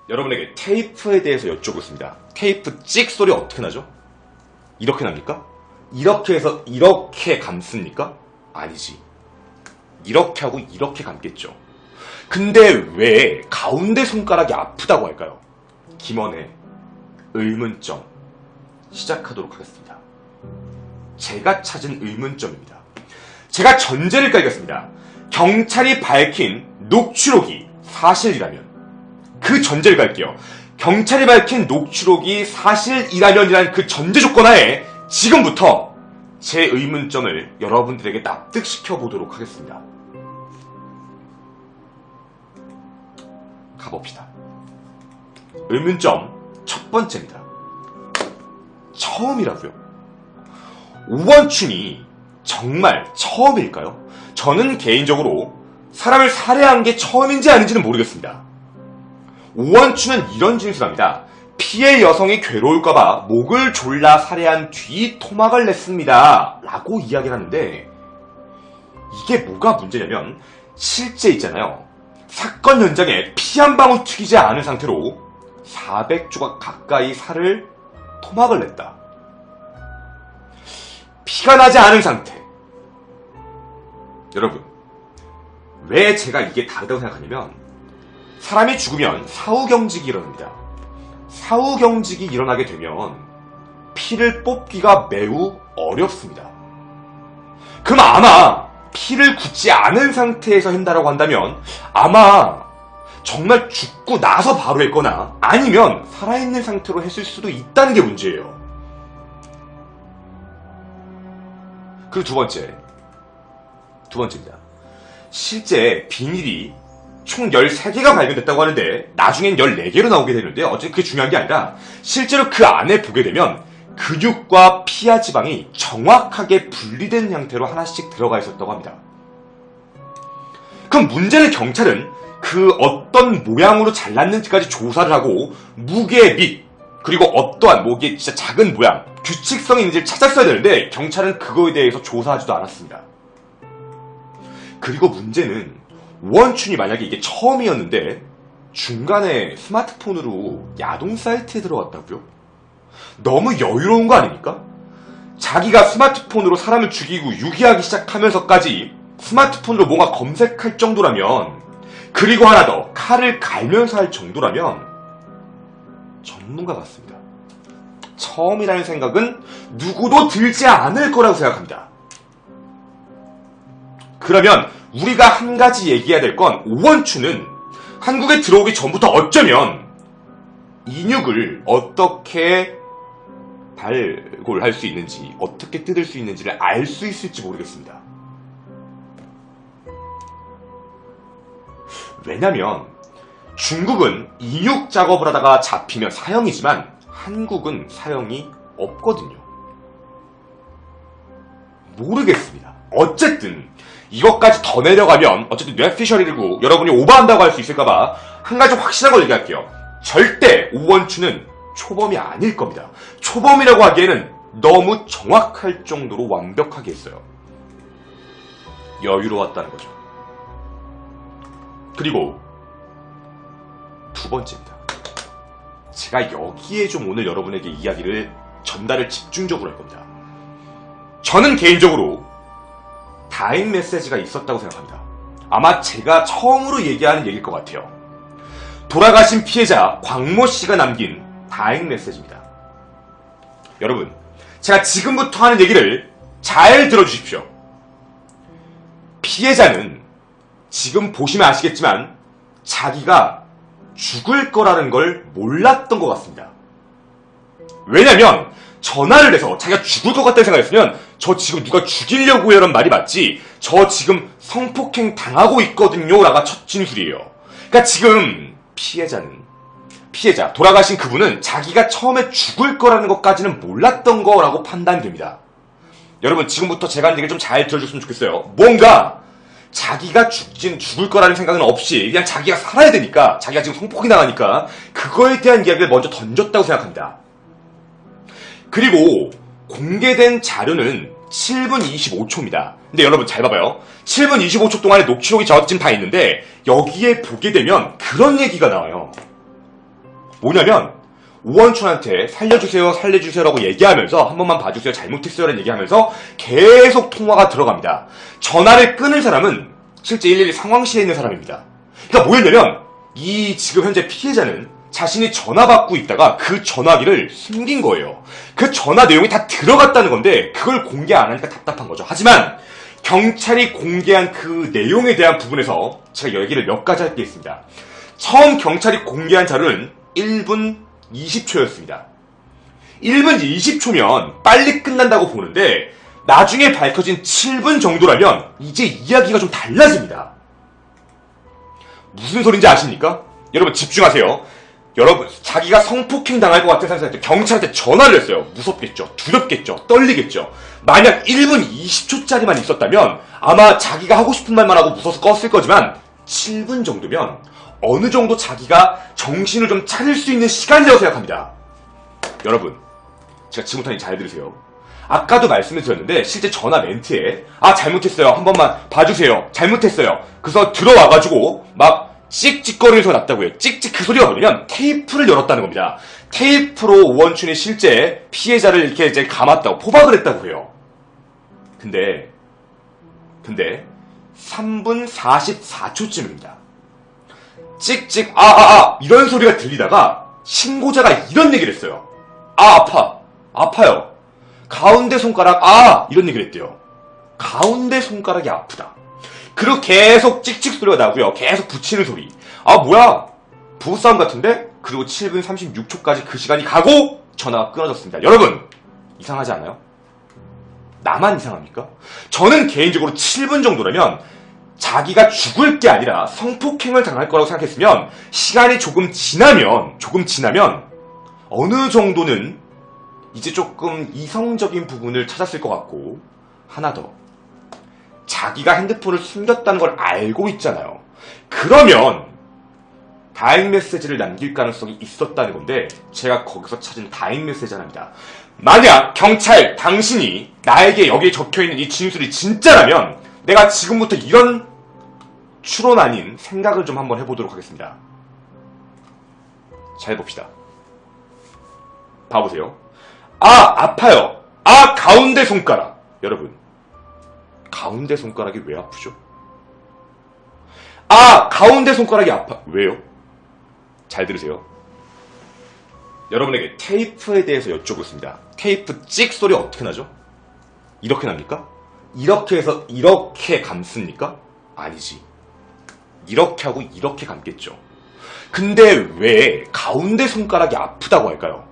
여러분에게 테이프에 대해서 여쭤보겠습니다. 테이프 찍 소리 어떻게 나죠? 이렇게 납니까? 이렇게 해서 이렇게 감습니까? 아니지. 이렇게 하고 이렇게 감겠죠. 근데 왜 가운데 손가락이 아프다고 할까요? 김원의 의문점 시작하도록 하겠습니다. 제가 찾은 의문점입니다. 제가 전제를 깔겠습니다. 경찰이 밝힌 녹취록이 사실이라면, 그 전제를 깔게요. 경찰이 밝힌 녹취록이 사실이라면이란 그 전제 조건 하에 지금부터 제 의문점을 여러분들에게 납득시켜 보도록 하겠습니다. 가봅시다. 의문점 첫 번째입니다. 처음이라고요? 오원춘이 정말 처음일까요? 저는 개인적으로 사람을 살해한 게 처음인지 아닌지는 모르겠습니다. 오원춘은 이런 진술합니다. 피해 여성이 괴로울까봐 목을 졸라 살해한 뒤 토막을 냈습니다. 라고 이야기를 하는데, 이게 뭐가 문제냐면 실제 있잖아요. 사건 현장에 피 한 방울 튀기지 않은 상태로 400조각 가까이 살을 토막을 냈다. 피가 나지 않은 상태. 여러분, 왜 제가 이게 다르다고 생각하냐면, 사람이 죽으면 사후경직이 일어납니다. 사후경직이 일어나게 되면 피를 뽑기가 매우 어렵습니다. 그럼 아마 피를 굳지 않은 상태에서 한다라고 한다면 아마 정말 죽고 나서 바로 했거나 아니면 살아있는 상태로 했을 수도 있다는 게 문제예요. 그리고 두 번째입니다. 실제 비닐이 총 13개가 발견됐다고 하는데 나중엔 14개로 나오게 되는데 어쨌든 그게 중요한 게 아니라 실제로 그 안에 보게 되면 근육과 피하 지방이 정확하게 분리된 형태로 하나씩 들어가 있었다고 합니다. 그럼 문제는 경찰은 그 어떤 모양으로 잘랐는지까지 조사를 하고 무게 및 그리고 어떠한 이게 진짜 작은 모양, 규칙성이 있는지를 찾았어야 되는데 경찰은 그거에 대해서 조사하지도 않았습니다. 그리고 문제는 오원춘이 만약에 이게 처음이었는데 중간에 스마트폰으로 야동 사이트에 들어갔다고요? 너무 여유로운 거 아닙니까? 자기가 스마트폰으로 사람을 죽이고 유기하기 시작하면서까지 스마트폰으로 뭔가 검색할 정도라면, 그리고 하나 더 칼을 갈면서 할 정도라면 전문가 같습니다. 처음이라는 생각은 누구도 들지 않을 거라고 생각합니다. 그러면 우리가 한 가지 얘기해야 될 건, 오원춘은 한국에 들어오기 전부터 어쩌면 인육을 어떻게 발굴할 수 있는지, 어떻게 뜯을 수 있는지를 알 수 있을지 모르겠습니다. 왜냐면 중국은 인육 작업을 하다가 잡히면 사형이지만 한국은 사형이 없거든요. 모르겠습니다. 어쨌든 이것까지 더 내려가면 어쨌든 뇌피셜이고 여러분이 오버한다고 할 수 있을까봐 한 가지 확실한 걸 얘기할게요. 절대 오원춘은 초범이 아닐 겁니다. 초범이라고 하기에는 너무 정확할 정도로 완벽하게 했어요. 여유로웠다는 거죠. 그리고 두 번째입니다. 제가 여기에 좀 오늘 여러분에게 이야기를 전달을 집중적으로 할 겁니다. 저는 개인적으로 다행 메시지가 있었다고 생각합니다. 아마 제가 처음으로 얘기하는 얘기일 것 같아요. 돌아가신 피해자 광모 씨가 남긴 다행 메시지입니다. 여러분, 제가 지금부터 하는 얘기를 잘 들어주십시오. 피해자는 지금 보시면 아시겠지만 자기가 죽을 거라는 걸 몰랐던 것 같습니다. 왜냐면 전화를 해서 자기가 죽을 것 같다는 생각했으면 저 지금 누가 죽이려고 해요라는 말이 맞지, 저 지금 성폭행 당하고 있거든요 라가 첫 진술이에요. 그러니까 지금 피해자 돌아가신 그분은 자기가 처음에 죽을 거라는 것까지는 몰랐던 거라고 판단됩니다. 여러분, 지금부터 제가 하는 얘기를 좀 잘 들어줬으면 좋겠어요. 뭔가 자기가 죽을 거라는 생각은 없이 그냥 자기가 살아야 되니까, 자기가 지금 성폭행 당하니까 그거에 대한 이야기를 먼저 던졌다고 생각합니다. 그리고 공개된 자료는 7분 25초입니다. 근데 여러분 잘 봐봐요. 7분 25초 동안에 녹취록이 지금 다 있는데 여기에 보게 되면 그런 얘기가 나와요. 뭐냐면 오원춘한테 살려주세요 살려주세요라고 얘기하면서 한 번만 봐주세요 잘못했어요라는 얘기하면서 계속 통화가 들어갑니다. 전화를 끊은 사람은 실제 112 상황실에 있는 사람입니다. 그러니까 뭐였냐면 이 지금 현재 피해자는 자신이 전화 받고 있다가 그 전화기를 숨긴 거예요. 그 전화 내용이 다 들어갔다는 건데 그걸 공개 안 하니까 답답한 거죠. 하지만 경찰이 공개한 그 내용에 대한 부분에서 제가 얘기를 몇 가지 할 게 있습니다. 처음 경찰이 공개한 자료는 1분 20초였습니다. 1분 20초면 빨리 끝난다고 보는데 나중에 밝혀진 7분 정도라면 이제 이야기가 좀 달라집니다. 무슨 소린지 아십니까? 여러분 집중하세요. 여러분 자기가 성폭행 당할 것 같은 상태에서 경찰한테 전화를 했어요. 무섭겠죠. 두렵겠죠. 떨리겠죠. 만약 1분 20초짜리만 있었다면 아마 자기가 하고 싶은 말만 하고 무서워서 껐을 거지만 7분 정도면 어느 정도 자기가 정신을 좀 차릴 수 있는 시간이라고 생각합니다. 여러분 제가 지금부터 잘 들으세요. 아까도 말씀을 드렸는데 실제 전화 멘트에 잘못했어요 한 번만 봐주세요 잘못했어요 그래서 들어와가지고 막 찍찍거리는 소리가 났다고요. 찍찍 그 소리가 뭐냐면 테이프를 열었다는 겁니다. 테이프로 오원춘이 실제 피해자를 이렇게 이제 감았다고 포박을 했다고 해요. 근데 3분 44초쯤입니다. 찍찍 이런 소리가 들리다가 신고자가 이런 얘기를 했어요. 아파요. 가운데 손가락 이런 얘기를 했대요. 가운데 손가락이 아프다. 그리고 계속 찍찍 소리가 나고요. 계속 붙이는 소리. 뭐야 부부싸움 같은데? 그리고 7분 36초까지 그 시간이 가고 전화가 끊어졌습니다. 여러분 이상하지 않아요? 나만 이상합니까? 저는 개인적으로 7분 정도라면 자기가 죽을 게 아니라 성폭행을 당할 거라고 생각했으면 시간이 조금 지나면 어느 정도는 이제 조금 이성적인 부분을 찾았을 것 같고 하나 더 자기가 핸드폰을 숨겼다는 걸 알고 있잖아요. 그러면 다행 메시지를 남길 가능성이 있었다는 건데 제가 거기서 찾은 다행 메시지 하나입니다. 만약 경찰 당신이 나에게 여기에 적혀있는 이 진술이 진짜라면 내가 지금부터 이런 추론 아닌 생각을 좀 한번 해보도록 하겠습니다. 잘 봅시다. 봐보세요. 아파요. 가운데 손가락. 여러분 가운데 손가락이 왜 아프죠? 가운데 손가락이 왜요? 잘 들으세요. 여러분에게 테이프에 대해서 여쭤보겠습니다. 테이프 찍 소리 어떻게 나죠? 이렇게 납니까? 이렇게 해서 이렇게 감습니까? 아니지. 이렇게 하고 이렇게 감겠죠. 근데 왜 가운데 손가락이 아프다고 할까요?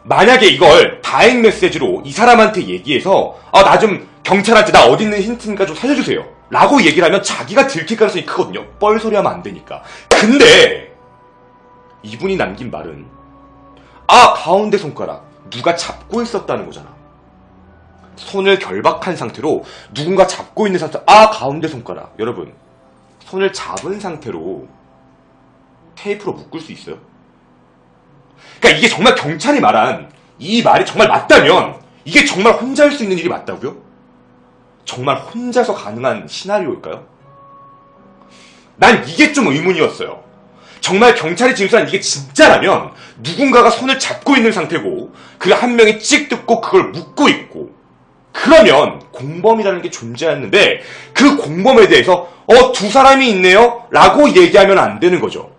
만약에 이걸 다행 메시지로 이 사람한테 얘기해서 나 좀 경찰한테 나 어디 있는 힌트니까 좀 살려주세요 라고 얘기를 하면 자기가 들킬 가능성이 크거든요. 뻘소리 하면 안 되니까. 근데 이분이 남긴 말은 가운데 손가락 누가 잡고 있었다는 거잖아. 손을 결박한 상태로 누군가 잡고 있는 상태. 가운데 손가락. 여러분 손을 잡은 상태로 테이프로 묶을 수 있어요? 그러니까 이게 정말 경찰이 말한 이 말이 정말 맞다면 이게 정말 혼자 할 수 있는 일이 맞다고요? 정말 혼자서 가능한 시나리오일까요? 난 이게 좀 의문이었어요. 정말 경찰이 진술한 이게 진짜라면 누군가가 손을 잡고 있는 상태고 그 한 명이 찍 듣고 그걸 묶고 있고 그러면 공범이라는 게 존재했는데 그 공범에 대해서 두 사람이 있네요 라고 얘기하면 안 되는 거죠.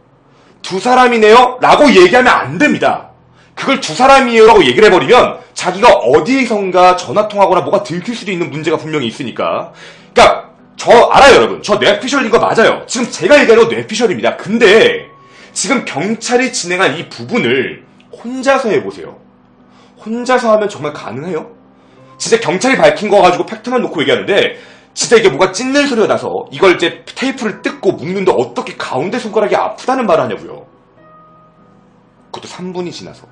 두 사람이네요 라고 얘기하면 안 됩니다. 그걸 두 사람이에요 라고 얘기를 해버리면 자기가 어디선가 전화통화하거나 뭐가 들킬 수도 있는 문제가 분명히 있으니까. 그러니까 알아요 여러분. 저 뇌피셜인 거 맞아요. 지금 제가 얘기하는 건 뇌피셜입니다. 근데 지금 경찰이 진행한 이 부분을 혼자서 해보세요. 혼자서 하면 정말 가능해요? 진짜 경찰이 밝힌 거 가지고 팩트만 놓고 얘기하는데 진짜 이게 뭐가 찢는 소리가 나서 이걸 이제 테이프를 뜯고 묶는데 어떻게 가운데 손가락이 아프다는 말을 하냐고요. 그것도 3분이 지나서.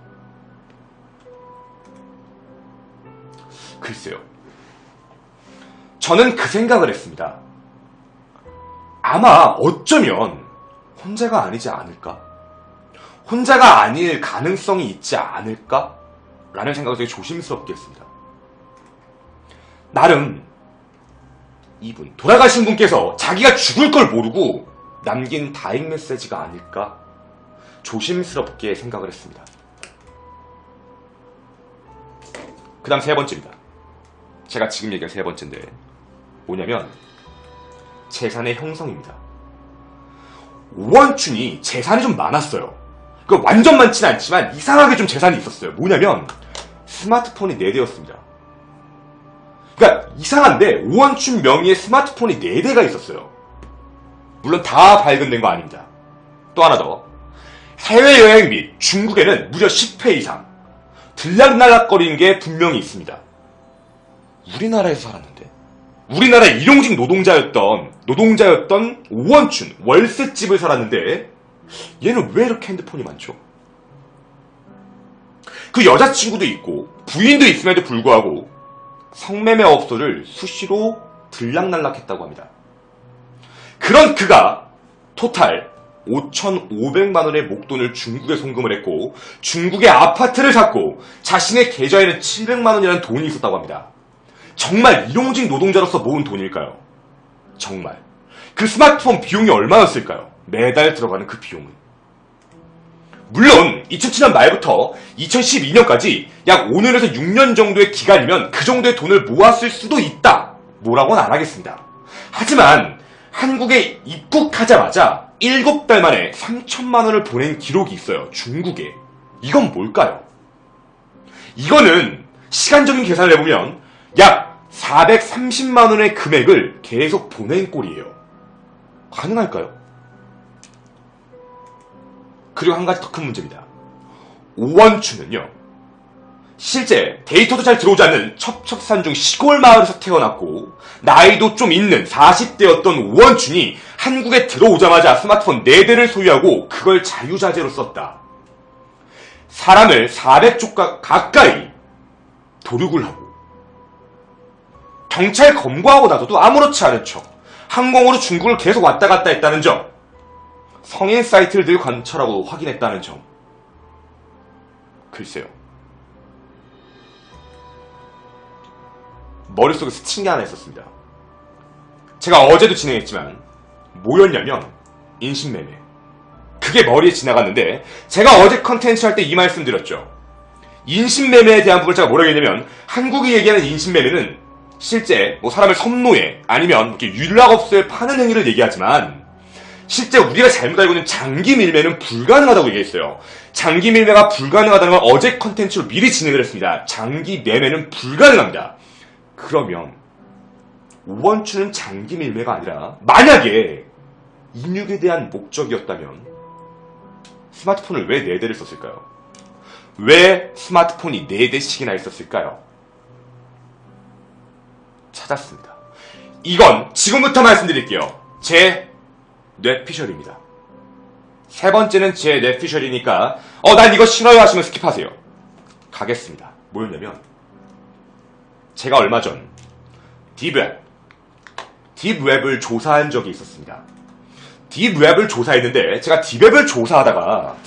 글쎄요. 저는 그 생각을 했습니다. 아마 어쩌면 혼자가 아니지 않을까? 혼자가 아닐 가능성이 있지 않을까? 라는 생각을 되게 조심스럽게 했습니다. 나름 이분, 돌아가신 분께서 자기가 죽을 걸 모르고 남긴 다행 메시지가 아닐까? 조심스럽게 생각을 했습니다. 그 다음 세 번째입니다. 제가 지금 얘기한 세 번째인데 뭐냐면 재산의 형성입니다. 오원춘이 재산이 좀 많았어요. 그 완전 많지는 않지만 이상하게 좀 재산이 있었어요. 뭐냐면 스마트폰이 4대였습니다. 그러니까 이상한데 오원춘 명의의 스마트폰이 4대가 있었어요. 물론 다 발견된 거 아닙니다. 또 하나 더. 해외여행 및 중국에는 무려 10회 이상 들락날락거리는 게 분명히 있습니다. 우리나라에서 살았는데 우리나라의 일용직 노동자였던 오원춘 월세집을 살았는데 얘는 왜 이렇게 핸드폰이 많죠? 그 여자친구도 있고 부인도 있음에도 불구하고 성매매업소를 수시로 들락날락했다고 합니다. 그런 그가 토탈 5,500만 원의 목돈을 중국에 송금을 했고 중국의 아파트를 샀고 자신의 계좌에는 700만 원이라는 돈이 있었다고 합니다. 정말 일용직 노동자로서 모은 돈일까요? 정말. 그 스마트폰 비용이 얼마였을까요? 매달 들어가는 그 비용은. 물론 2007년 말부터 2012년까지 약 5년에서 6년 정도의 기간이면 그 정도의 돈을 모았을 수도 있다. 뭐라고는 안 하겠습니다. 하지만 한국에 입국하자마자 7달 만에 3천만 원을 보낸 기록이 있어요. 중국에. 이건 뭘까요? 이거는 시간적인 계산을 해보면 약 430만 원의 금액을 계속 보낸 꼴이에요. 가능할까요? 그리고 한 가지 더 큰 문제입니다. 오원춘은요, 실제 데이터도 잘 들어오지 않는 첩첩산중 시골 마을에서 태어났고 나이도 좀 있는 40대였던 오원춘이 한국에 들어오자마자 스마트폰 4대를 소유하고 그걸 자유자재로 썼다. 사람을 400조 가까이 도륙을 하고 경찰 검거하고 나서도 아무렇지 않은 척 항공으로 중국을 계속 왔다 갔다 했다는 점, 성인 사이트를 늘 관찰하고 확인했다는 점. 글쎄요. 머릿속에 스친 게 하나 있었습니다. 제가 어제도 진행했지만 뭐였냐면 인신매매. 그게 머리에 지나갔는데 제가 어제 컨텐츠 할 때 이 말씀 드렸죠. 인신매매에 대한 부분을 제가 뭐라고 했냐면 한국이 얘기하는 인신매매는 실제 뭐 사람을 섬노예 아니면 이렇게 윤락업소에 파는 행위를 얘기하지만 실제 우리가 잘못 알고 있는 장기 밀매는 불가능하다고 얘기했어요. 장기 밀매가 불가능하다는 걸 어제 컨텐츠로 미리 진행을 했습니다. 장기 매매는 불가능합니다. 그러면 오원춘은 장기 밀매가 아니라 만약에 인육에 대한 목적이었다면 스마트폰을 왜 4대를 썼을까요? 왜 스마트폰이 4대씩이나 있었을까요? 찾았습니다. 이건 지금부터 말씀드릴게요. 제 뇌피셜입니다. 세 번째는 제 뇌피셜이니까 난 이거 싫어요 하시면 스킵하세요. 가겠습니다. 뭐였냐면 제가 얼마 전 딥웹을 조사한 적이 있었습니다. 딥웹을 조사했는데 제가 딥웹을 조사하다가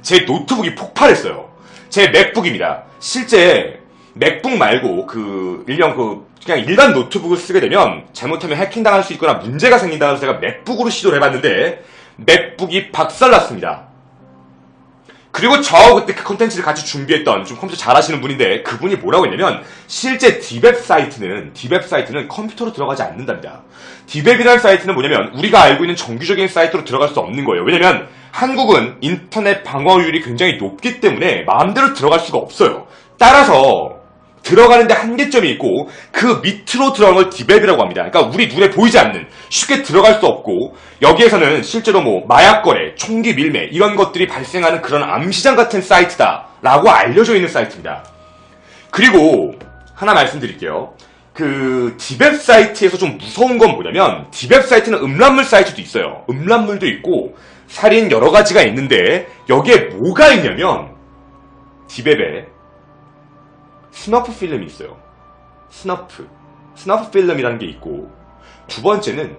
제 노트북이 폭발했어요. 제 맥북입니다. 실제 맥북 말고 그냥 일반 노트북을 쓰게 되면 잘못하면 해킹당할 수 있거나 문제가 생긴다고 해서 제가 맥북으로 시도를 해봤는데 맥북이 박살났습니다. 그리고 저 그때 그 콘텐츠를 같이 준비했던 좀 컴퓨터 잘하시는 분인데 그분이 뭐라고 했냐면 실제 딥웹 사이트는 컴퓨터로 들어가지 않는답니다. 딥웹이라는 사이트는 뭐냐면 우리가 알고 있는 정규적인 사이트로 들어갈 수 없는 거예요. 왜냐면 한국은 인터넷 방어율이 굉장히 높기 때문에 마음대로 들어갈 수가 없어요. 따라서 들어가는데 한계점이 있고 그 밑으로 들어간 걸 딥웹이라고 합니다. 그러니까 우리 눈에 보이지 않는 쉽게 들어갈 수 없고 여기에서는 실제로 뭐 마약 거래, 총기 밀매 이런 것들이 발생하는 그런 암시장 같은 사이트다라고 알려져 있는 사이트입니다. 그리고 하나 말씀드릴게요. 그 딥웹 사이트에서 좀 무서운 건 뭐냐면 딥웹 사이트는 음란물 사이트도 있어요. 음란물도 있고 살인 여러 가지가 있는데 여기에 뭐가 있냐면 딥웹에 스너프 필름이 있어요. 스너프 필름이라는 게 있고 두 번째는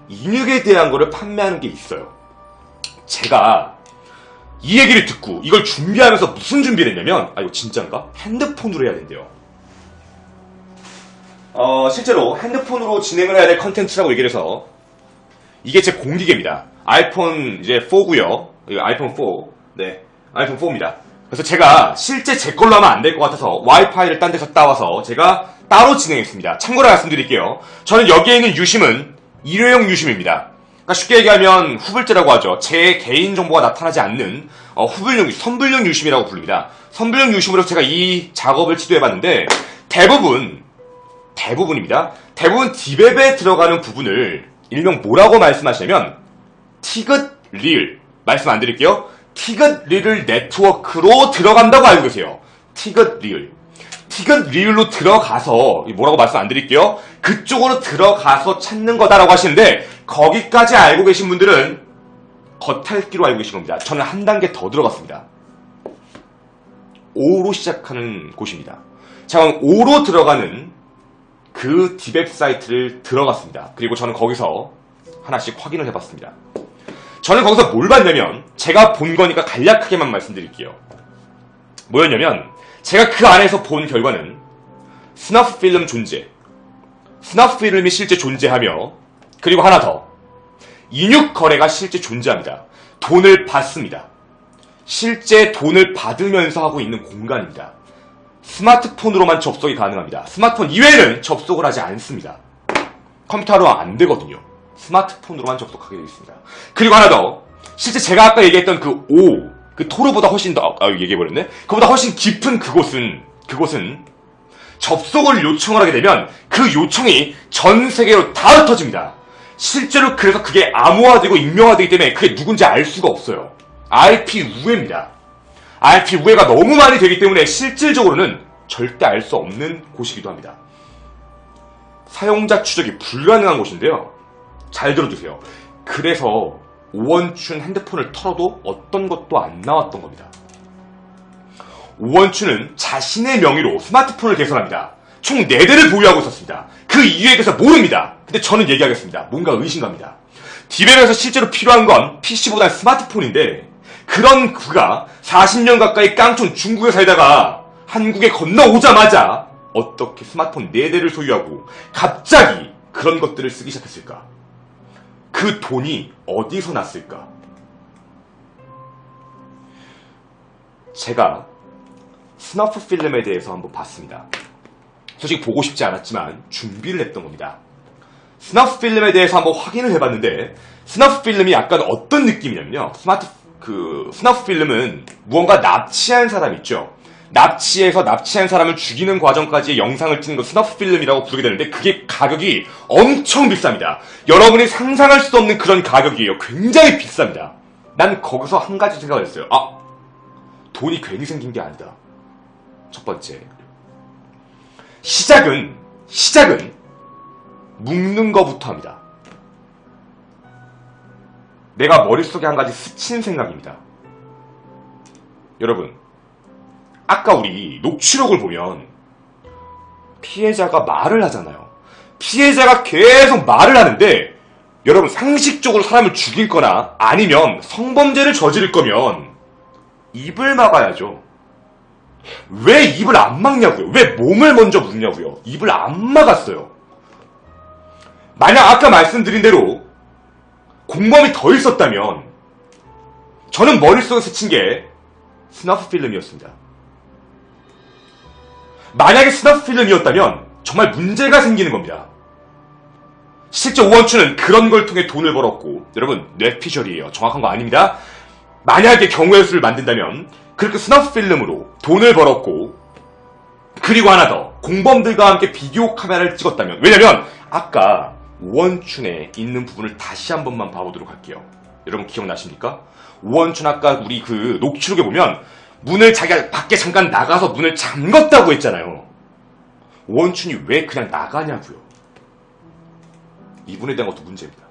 인육에 대한 거를 판매하는 게 있어요. 제가 이 얘기를 듣고 이걸 준비하면서 무슨 준비를 했냐면 이거 진짠가? 핸드폰으로 해야 된대요. 실제로 핸드폰으로 진행을 해야 될 컨텐츠라고 얘기를 해서 이게 제 공기계입니다. 아이폰 이제 4고요. 이거 아이폰 4. 네, 아이폰 4입니다. 그래서 제가 실제 제 걸로 하면 안 될 것 같아서 와이파이를 딴 데서 따와서 제가 따로 진행했습니다. 참고로 말씀드릴게요. 저는 여기에 있는 유심은 일회용 유심입니다. 그러니까 쉽게 얘기하면 후불제라고 하죠. 제 개인 정보가 나타나지 않는 선불용 유심이라고 부릅니다. 선불용 유심으로 제가 이 작업을 시도해봤는데 대부분입니다. 대부분 디웹에 들어가는 부분을 일명 뭐라고 말씀하시냐면 티귿 리을 말씀 안 드릴게요. 티귿 리을 네트워크로 들어간다고 알고 계세요. 티귿 리을로 들어가서 뭐라고 말씀 안 드릴게요. 그쪽으로 들어가서 찾는 거다라고 하시는데 거기까지 알고 계신 분들은 겉핥기로 알고 계신 겁니다. 저는 한 단계 더 들어갔습니다. 5로 시작하는 곳입니다. 자, 그럼 5로 들어가는 그 디웹 사이트를 들어갔습니다. 그리고 저는 거기서 하나씩 확인을 해봤습니다. 저는 거기서 뭘 봤냐면 제가 본 거니까 간략하게만 말씀드릴게요. 뭐였냐면 제가 그 안에서 본 결과는 스너프 필름 존재, 스너프 필름이 실제 존재하며 그리고 하나 더 인육 거래가 실제 존재합니다. 돈을 받습니다. 실제 돈을 받으면서 하고 있는 공간입니다. 스마트폰으로만 접속이 가능합니다. 스마트폰 이외에는 접속을 하지 않습니다. 컴퓨터로 안 되거든요. 스마트폰으로만 접속하게 되어 있습니다. 그리고 하나 더, 실제 제가 아까 얘기했던 그 토르보다 훨씬 더, 얘기해버렸네? 그보다 훨씬 깊은 그곳은 접속을 요청을 하게 되면 그 요청이 전 세계로 다 흩어집니다. 실제로 그래서 그게 암호화되고 익명화되기 때문에 그게 누군지 알 수가 없어요. IP 우회입니다. IP 우회가 너무 많이 되기 때문에 실질적으로는 절대 알 수 없는 곳이기도 합니다. 사용자 추적이 불가능한 곳인데요. 잘 들어주세요. 그래서 오원춘 핸드폰을 털어도 어떤 것도 안 나왔던 겁니다. 오원춘은 자신의 명의로 스마트폰을 개설합니다. 총 4대를 보유하고 있었습니다. 그 이유에 대해서 모릅니다. 근데 저는 얘기하겠습니다. 뭔가 의심갑니다. 디벨에서 실제로 필요한 건 PC보다 스마트폰인데 그런 그가 40년 가까이 깡촌 중국에 살다가 한국에 건너오자마자 어떻게 스마트폰 4대를 소유하고 갑자기 그런 것들을 쓰기 시작했을까? 그 돈이 어디서 났을까? 제가 스너프 필름에 대해서 한번 봤습니다. 솔직히 보고 싶지 않았지만 준비를 했던 겁니다. 스너프 필름에 대해서 한번 확인을 해봤는데 스너프 필름이 약간 어떤 느낌이냐면요. 스너프 필름은 무언가 납치한 사람 있죠. 납치해서 납치한 사람을 죽이는 과정까지의 영상을 찍는 거 스너프 필름이라고 부르게 되는데 그게 가격이 엄청 비쌉니다. 여러분이 상상할 수도 없는 그런 가격이에요. 굉장히 비쌉니다. 난 거기서 한 가지 생각을 했어요. 돈이 괜히 생긴 게 아니다. 첫 번째, 시작은 묶는 거부터 합니다. 내가 머릿속에 한 가지 스친 생각입니다. 여러분, 아까 우리 녹취록을 보면 피해자가 말을 하잖아요. 피해자가 계속 말을 하는데 여러분 상식적으로 사람을 죽일 거나 아니면 성범죄를 저지를 거면 입을 막아야죠. 왜 입을 안 막냐고요? 왜 몸을 먼저 묶냐고요? 입을 안 막았어요. 만약 아까 말씀드린 대로 공범이 더 있었다면 저는 머릿속에 스친 게 스너프 필름이었습니다. 만약에 스너프 필름이었다면 정말 문제가 생기는 겁니다. 실제 오원춘은 그런 걸 통해 돈을 벌었고 여러분 뇌피셜이에요. 정확한 거 아닙니다. 만약에 경우의 수를 만든다면 그렇게 스너프 필름으로 돈을 벌었고 그리고 하나 더 공범들과 함께 비디오 카메라를 찍었다면 왜냐면 아까 오원춘에 있는 부분을 다시 한 번만 봐보도록 할게요. 여러분 기억나십니까? 오원춘 아까 우리 그 녹취록에 보면 문을 자기가 밖에 잠깐 나가서 문을 잠궜다고 했잖아요. 오원춘이 왜 그냥 나가냐고요. 이분에 대한 것도 문제입니다.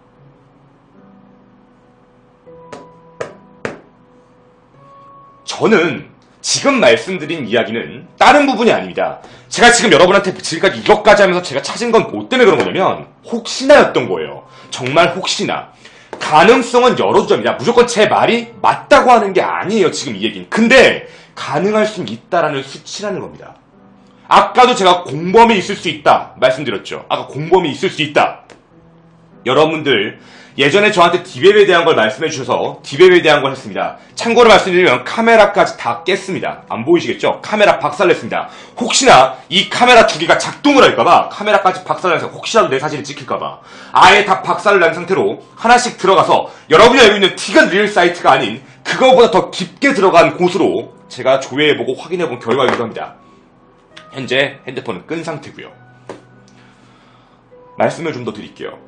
저는 지금 말씀드린 이야기는 다른 부분이 아닙니다. 제가 지금 여러분한테 지금까지 이것까지 하면서 제가 찾은 건 뭐 때문에 그런 거냐면 혹시나였던 거예요. 정말 혹시나. 가능성은 여러 점이다. 무조건 제 말이 맞다고 하는 게 아니에요. 지금 이 얘기는. 근데 가능할 수 있다라는 수치라는 겁니다. 아까도 제가 공범이 있을 수 있다 말씀드렸죠. 아까 공범이 있을 수 있다. 여러분들 예전에 저한테 디베베에 대한 걸 말씀해 주셔서 디베베에 대한 걸 했습니다. 참고로 말씀드리면 카메라까지 다 깼습니다. 안 보이시겠죠? 카메라 박살냈습니다. 혹시나 이 카메라 두 개가 작동을 할까봐 카메라까지 박살내서 혹시라도 내 사진이 찍힐까봐 아예 다 박살을 난 상태로 하나씩 들어가서 여러분이 알고 있는 티건 리얼 사이트가 아닌 그거보다 더 깊게 들어간 곳으로 제가 조회해보고 확인해본 결과이기도 합니다. 현재 핸드폰은 끈 상태고요. 말씀을 좀 더 드릴게요.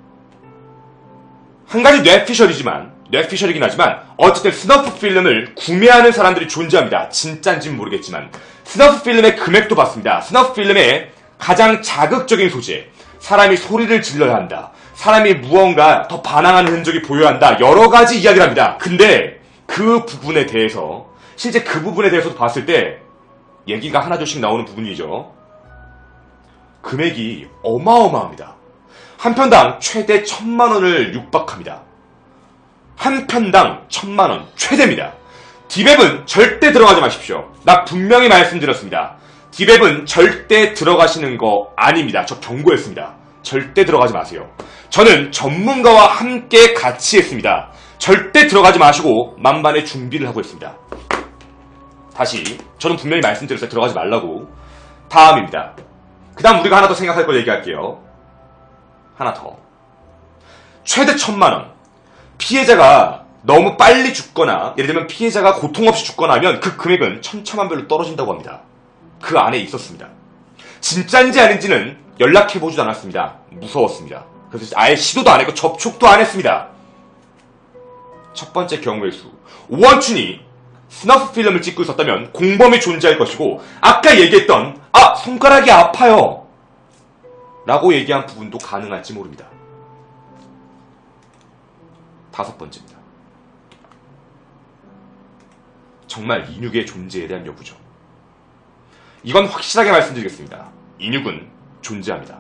한 가지 뇌피셜이긴 하지만 어쨌든 스너프 필름을 구매하는 사람들이 존재합니다. 진짠지는 모르겠지만 스너프 필름의 금액도 봤습니다. 스너프 필름의 가장 자극적인 소재, 사람이 소리를 질러야 한다, 사람이 무언가 더 반항하는 흔적이 보여야 한다, 여러 가지 이야기를 합니다. 근데 그 부분에 대해서 실제 그 부분에 대해서도 봤을 때 얘기가 하나둘씩 나오는 부분이죠. 금액이 어마어마합니다. 한 편당 최대 1000만원을 육박합니다. 한 편당 1000만원 최대입니다. 디베브는 절대 들어가지 마십시오. 나 분명히 말씀드렸습니다. 디베브는 절대 들어가시는 거 아닙니다. 저 경고했습니다. 절대 들어가지 마세요. 저는 전문가와 함께 같이 했습니다. 절대 들어가지 마시고 만반의 준비를 하고 있습니다. 다시 저는 분명히 말씀드렸어요. 들어가지 말라고. 다음입니다. 그 다음 우리가 하나 더 생각할 걸 얘기할게요. 하나 더. 최대 1000만원. 피해자가 너무 빨리 죽거나 예를 들면 피해자가 고통 없이 죽거나 하면 그 금액은 천차만별로 떨어진다고 합니다. 그 안에 있었습니다. 진짜인지 아닌지는 연락해보지도 않았습니다. 무서웠습니다. 그래서 아예 시도도 안 했고 접촉도 안 했습니다. 첫 번째 경우의 수. 오원춘이 스너프 필름을 찍고 있었다면 공범이 존재할 것이고 아까 얘기했던 손가락이 아파요 라고 얘기한 부분도 가능할지 모릅니다. 다섯 번째입니다. 정말 인육의 존재에 대한 여부죠. 이건 확실하게 말씀드리겠습니다. 인육은 존재합니다.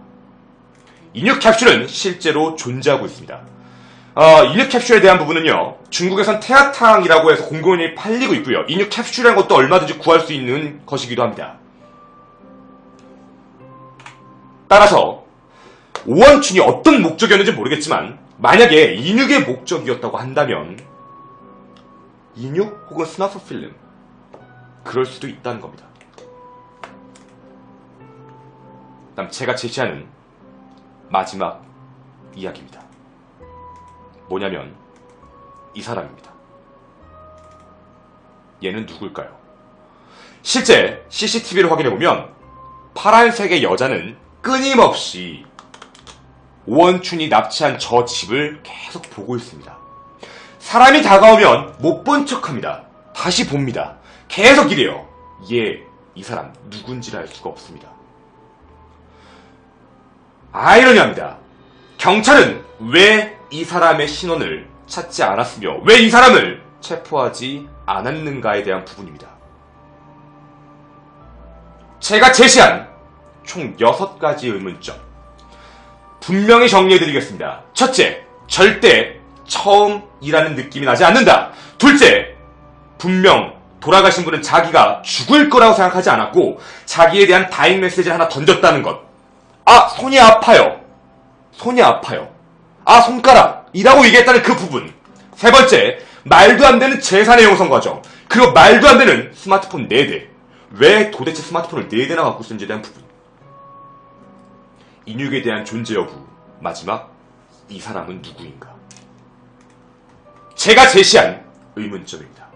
인육 캡슐은 실제로 존재하고 있습니다. 인육 캡슐에 대한 부분은요, 중국에선 태아탕이라고 해서 공공연히 팔리고 있고요. 인육 캡슐이라는 것도 얼마든지 구할 수 있는 것이기도 합니다. 따라서 오원춘이 어떤 목적이었는지 모르겠지만 만약에 인육의 목적이었다고 한다면 인육 혹은 스너프 필름 그럴 수도 있다는 겁니다. 그다음 제가 제시하는 마지막 이야기입니다. 뭐냐면 이 사람입니다. 얘는 누굴까요? 실제 CCTV를 확인해보면 파란색의 여자는 끊임없이 오원춘이 납치한 저 집을 계속 보고 있습니다. 사람이 다가오면 못 본 척합니다. 다시 봅니다. 계속 이래요. 이 사람 누군지를 알 수가 없습니다. 아이러니합니다. 경찰은 왜 이 사람의 신원을 찾지 않았으며 왜 이 사람을 체포하지 않았는가에 대한 부분입니다. 제가 제시한 총 6가지 의문점 분명히 정리해드리겠습니다. 첫째, 절대 처음이라는 느낌이 나지 않는다. 둘째, 분명 돌아가신 분은 자기가 죽을 거라고 생각하지 않았고 자기에 대한 다잉 메시지를 하나 던졌다는 것. 손이 아파요. 손이 아파요. 손가락이라고 얘기했다는 그 부분. 세 번째, 말도 안 되는 재산의 형성 과정. 그리고 말도 안 되는 스마트폰 4대. 왜 도대체 스마트폰을 4대나 갖고 쓰는지에 대한 부분. 인육에 대한 존재 여부. 마지막, 이 사람은 누구인가. 제가 제시한 의문점입니다.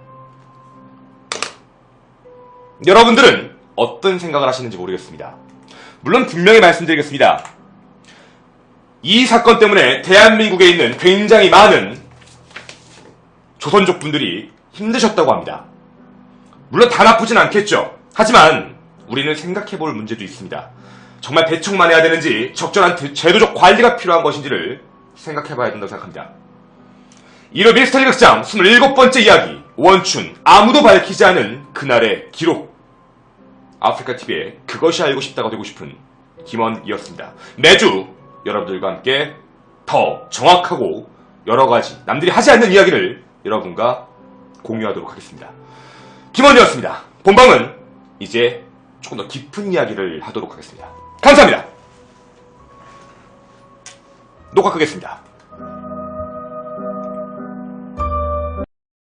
여러분들은 어떤 생각을 하시는지 모르겠습니다. 물론 분명히 말씀드리겠습니다. 이 사건 때문에 대한민국에 있는 굉장히 많은 조선족 분들이 힘드셨다고 합니다. 물론 다 나쁘진 않겠죠. 하지만 우리는 생각해볼 문제도 있습니다. 정말 배척만 해야 되는지 적절한 제도적 관리가 필요한 것인지를 생각해봐야 된다고 생각합니다. 이로 미스터리 극장 27번째 이야기 오원춘 아무도 밝히지 않은 그날의 기록 아프리카TV의 그것이 알고 싶다가 되고 싶은 김원이었습니다. 매주 여러분들과 함께 더 정확하고 여러가지 남들이 하지 않는 이야기를 여러분과 공유하도록 하겠습니다. 김원이었습니다. 본방은 이제 조금 더 깊은 이야기를 하도록 하겠습니다. 감사합니다. 녹화 끄겠습니다.